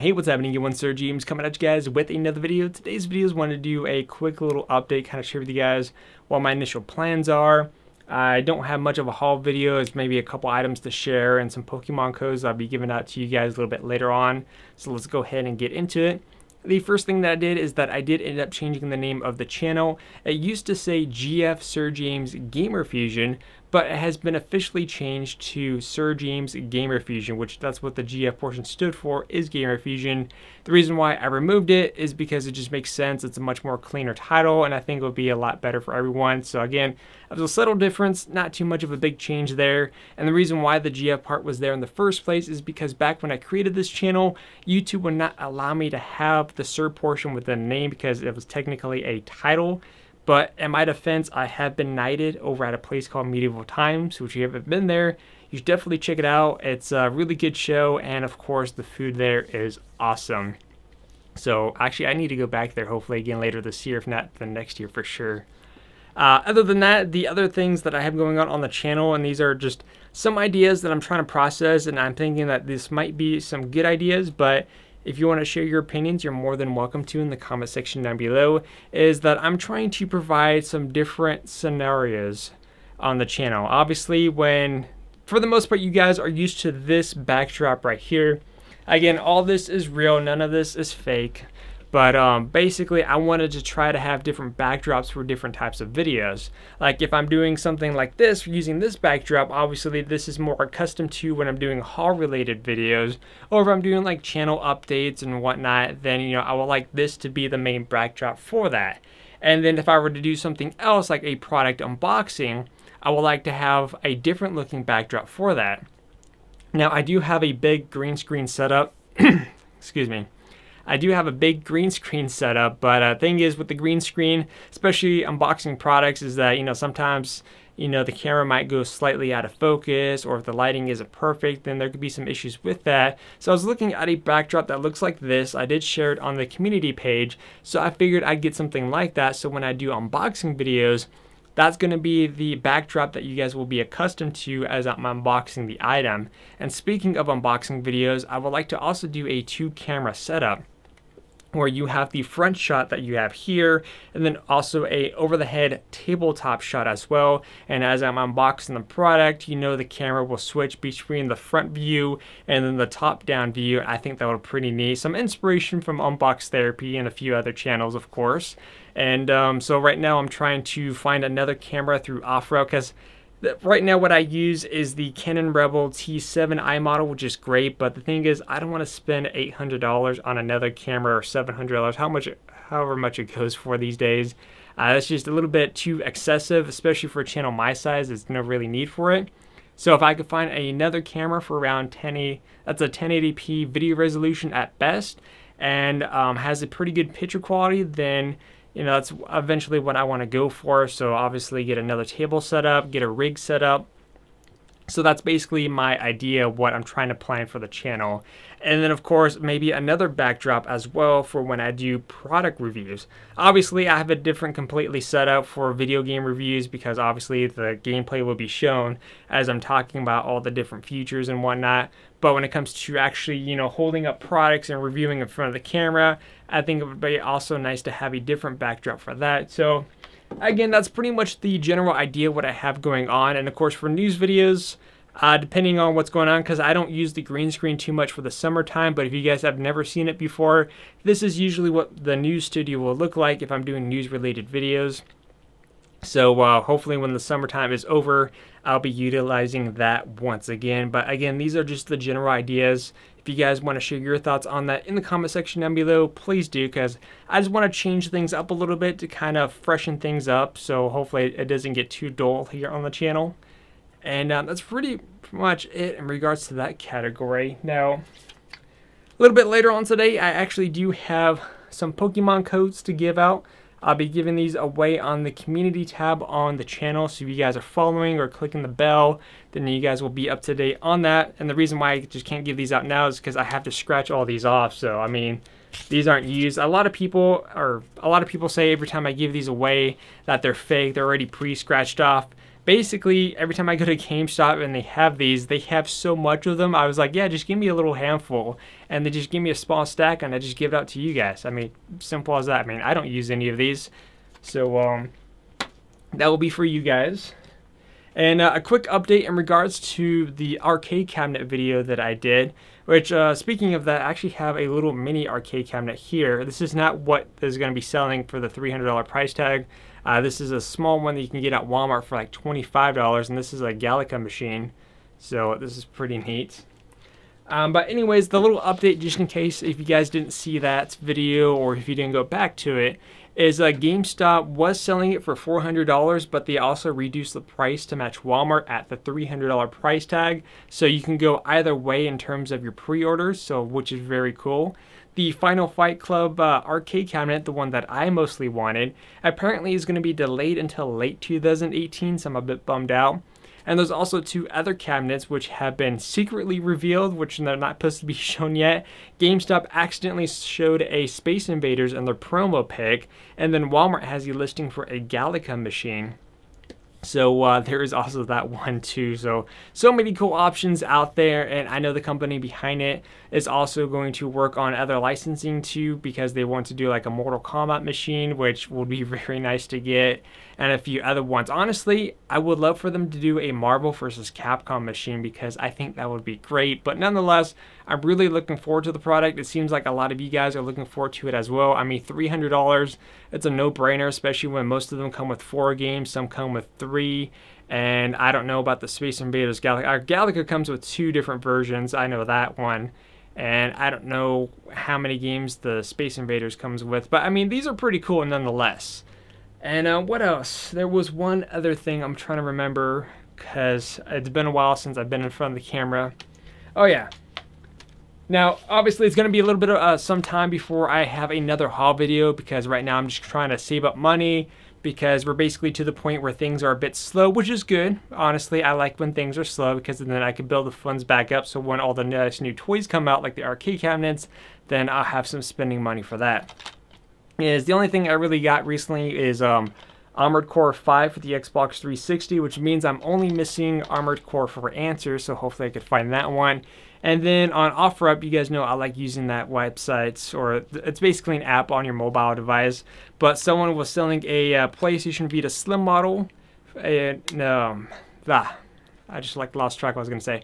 Hey, what's happening? Everyone, SirJames coming at you guys with another video. Today's video is wanted to do a quick little update, kind of share with you guys what my initial plans are. I don't have much of a haul video. It's maybe a couple items to share and some Pokemon codes I'll be giving out to you guys a little bit later on. So let's go ahead and get into it. The first thing that I did is that I did end up changing the name of the channel. It used to say GF SirJames Gamerfuzion, but it has been officially changed to SirJames Gamerfuzion, which that's what the GF portion stood for, is Gamerfuzion. The reason why I removed it is because it just makes sense. It's a much more cleaner title, and I think it would be a lot better for everyone. So again, it was a subtle difference, not too much of a big change there. And the reason why the GF part was there in the first place is because back when I created this channel, YouTube would not allow me to have the Sir portion with the name because it was technically a title. But in my defense, I have been knighted over at a place called Medieval Times, which if you haven't been there, you should definitely check it out. It's a really good show, and of course, the food there is awesome. So actually, I need to go back there hopefully again later this year, if not the next year for sure. Other than that, the other things that I have going on the channel, and these are just some ideas that I'm trying to process, and I'm thinking that this might be some good ideas, but if you want to share your opinions, you're more than welcome to in the comment section down below, is that I'm trying to provide some different scenarios on the channel. Obviously, when, for the most part, you guys are used to this backdrop right here. Again, all this is real, none of this is fake. But basically, I wanted to try to have different backdrops for different types of videos. Like if I'm doing something like this, using this backdrop, obviously this is more accustomed to when I'm doing haul-related videos. Or if I'm doing like channel updates and whatnot, then I would like this to be the main backdrop for that. And then if I were to do something else, like a product unboxing, I would like to have a different looking backdrop for that. Now, I do have a big green screen setup. Excuse me. I do have a big green screen setup, but thing is with the green screen, especially unboxing products, is that sometimes the camera might go slightly out of focus, or if the lighting isn't perfect, then there could be some issues with that. So I was looking at a backdrop that looks like this. I did share it on the community page, so I figured I'd get something like that. So when I do unboxing videos, that's going to be the backdrop that you guys will be accustomed to as I'm unboxing the item. And speaking of unboxing videos, I would like to also do a 2-camera setup, where you have the front shot that you have here, and then also a over-the-head tabletop shot as well. And as I'm unboxing the product, the camera will switch between the front view and then the top-down view. I think that would be pretty neat. Some inspiration from Unbox Therapy and a few other channels, of course. And so right now I'm trying to find another camera through Off-Route, because right now what I use is the Canon Rebel T7i model, which is great, but the thing is I don't want to spend $800 on another camera, or $700, however much it goes for these days. That's just a little bit too excessive, especially for a channel my size. There's no really need for it. So if I could find another camera for around 1080, that's a 1080p video resolution at best, and has a pretty good picture quality, then that's eventually what I want to go for. So obviously get another table set up, get a rig set up. So that's basically my idea of what I'm trying to plan for the channel. And then of course, maybe another backdrop as well for when I do product reviews. Obviously I have a different completely set up for video game reviews, because obviously the gameplay will be shown as I'm talking about all the different features and whatnot. But when it comes to actually, holding up products and reviewing in front of the camera, I think it would be also nice to have a different backdrop for that. So again, that's pretty much the general idea what I have going on. And of course for news videos, depending on what's going on, because I don't use the green screen too much for the summertime, but if you guys have never seen it before, this is usually what the news studio will look like if I'm doing news related videos. So hopefully when the summertime is over, I'll be utilizing that once again. But again, these are just the general ideas. If you guys want to share your thoughts on that in the comment section down below, please do, because I just want to change things up a little bit to kind of freshen things up. So hopefully it doesn't get too dull here on the channel. And that's pretty much it in regards to that category. Now, a little bit later on today, I actually do have some Pokemon codes to give out. I'll be giving these away on the community tab on the channel. So if you guys are following or clicking the bell, then you guys will be up to date on that. And the reason why I just can't give these out now is because I have to scratch all these off. So I mean, these aren't used. A lot of people say every time I give these away that they're fake, they're already pre-scratched off. basically every time I go to GameStop and they have these, they have so much of them. I was like, yeah, just give me a little handful, and they just give me a small stack, and I just give it out to you guys. I mean, simple as that. I mean, I don't use any of these, so that will be for you guys. And a quick update in regards to the arcade cabinet video that I did, which speaking of that, I actually have a little mini arcade cabinet here. This is not what is going to be selling for the $300 price tag. This is a small one that you can get at Walmart for like $25, and this is a Galaga machine, so this is pretty neat. But anyways, the little update, just in case if you guys didn't see that video or if you didn't go back to it, is GameStop was selling it for $400, but they also reduced the price to match Walmart at the $300 price tag. So you can go either way in terms of your pre-orders, so which is very cool. The Final Fight Club arcade cabinet, the one that I mostly wanted, apparently is going to be delayed until late 2018, so I'm a bit bummed out. And there's also 2 other cabinets which have been secretly revealed, which they're not supposed to be shown yet. GameStop accidentally showed a Space Invaders in their promo pic, and then Walmart has a listing for a Galaga machine. So there is also that one too. So many cool options out there, and I know the company behind it is also going to work on other licensing too, because they want to do like a Mortal Kombat machine, which will be very nice to get, and a few other ones. Honestly, I would love for them to do a Marvel vs. Capcom machine, because I think that would be great. But nonetheless, I'm really looking forward to the product. It seems like a lot of you guys are looking forward to it as well. I mean, $300, it's a no-brainer, especially when most of them come with 4 games, some come with 3. And I don't know about the Space Invaders Galaga. Our Galaga comes with 2 different versions, I know that one. And I don't know how many games the Space Invaders comes with, but I mean, these are pretty cool nonetheless. And what else? There was one other thing I'm trying to remember, because it's been a while since I've been in front of the camera. Oh yeah. Now, obviously, it's going to be a little bit of some time before I have another haul video, because right now I'm just trying to save up money, because we're basically to the point where things are a bit slow, which is good. Honestly, I like when things are slow, because then I can build the funds back up, so when all the nice new toys come out, like the arcade cabinets, then I'll have some spending money for that. The only thing I really got recently is Armored Core 5 for the Xbox 360, which means I'm only missing Armored Core 4 Answers, so hopefully I could find that one. And then on OfferUp, you guys know I like using that website, or it's basically an app on your mobile device. But someone was selling a PlayStation Vita Slim model. I just lost track what I was going to say.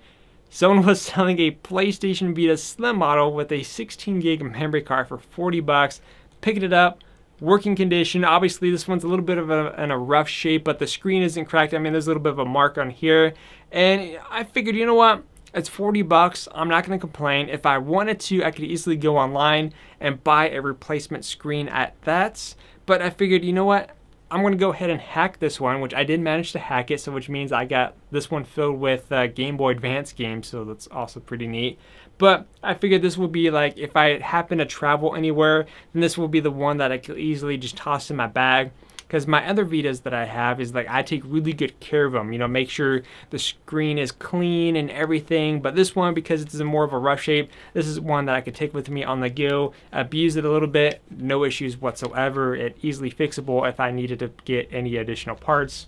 Someone was selling a PlayStation Vita Slim model with a 16 gig memory card for $40. Picked it up, working condition. Obviously, this one's a little bit of in a rough shape, but the screen isn't cracked. I mean, there's a little bit of a mark on here. And I figured, you know what? It's $40. I'm not going to complain. If I wanted to, I could easily go online and buy a replacement screen at that. But I figured, you know what? I'm going to go ahead and hack this one, which I did manage to hack it, so which means I got this one filled with Game Boy Advance games, so that's also pretty neat. But I figured this would be like, if I happen to travel anywhere, then this will be the one that I could easily just toss in my bag. Because my other Vitas that I have is like, I take really good care of them, you know, make sure the screen is clean and everything. But this one, because it's in more of a rough shape, this is one that I could take with me on the go, abuse it a little bit, no issues whatsoever. It's easily fixable if I needed to get any additional parts.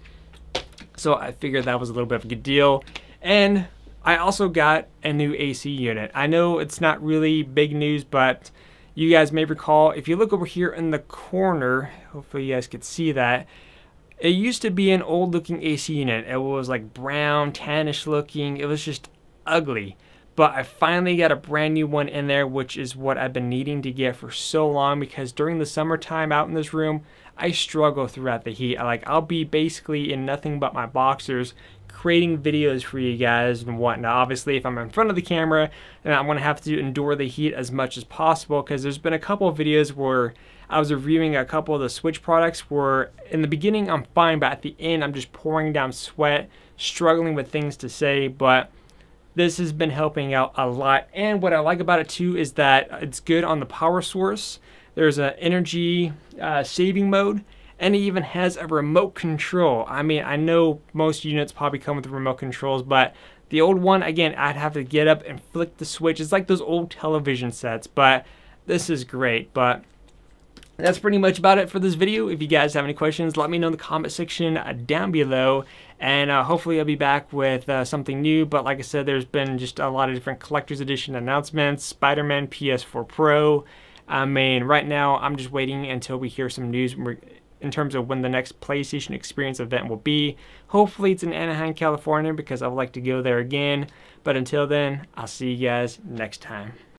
So I figured that was a little bit of a good deal. And I also got a new AC unit. I know it's not really big news, but you guys may recall, if you look over here in the corner, hopefully you guys could see that, it used to be an old looking AC unit. It was like brown, tannish looking. It was just ugly. But I finally got a brand new one in there, which is what I've been needing to get for so long, because during the summertime out in this room, I struggle throughout the heat. I'll be basically in nothing but my boxers, creating videos for you guys and whatnot. Obviously, if I'm in front of the camera, then I'm going to have to endure the heat as much as possible, because there's been a couple of videos where I was reviewing a couple of the Switch products where in the beginning I'm fine, but at the end I'm just pouring down sweat, struggling with things to say. But this has been helping out a lot. And what I like about it too is that it's good on the power source. There's an energy saving mode. And it even has a remote control. I mean, I know most units probably come with remote controls, but the old one, again, I'd have to get up and flick the switch. It's like those old television sets, but this is great. But that's pretty much about it for this video. If you guys have any questions, let me know in the comment section down below. And hopefully I'll be back with something new. But like I said, there's been just a lot of different collector's edition announcements. Spider-Man PS4 Pro. I mean, right now I'm just waiting until we hear some news in terms of when the next PlayStation Experience event will be. Hopefully it's in Anaheim, California, because I would like to go there again. But until then, I'll see you guys next time.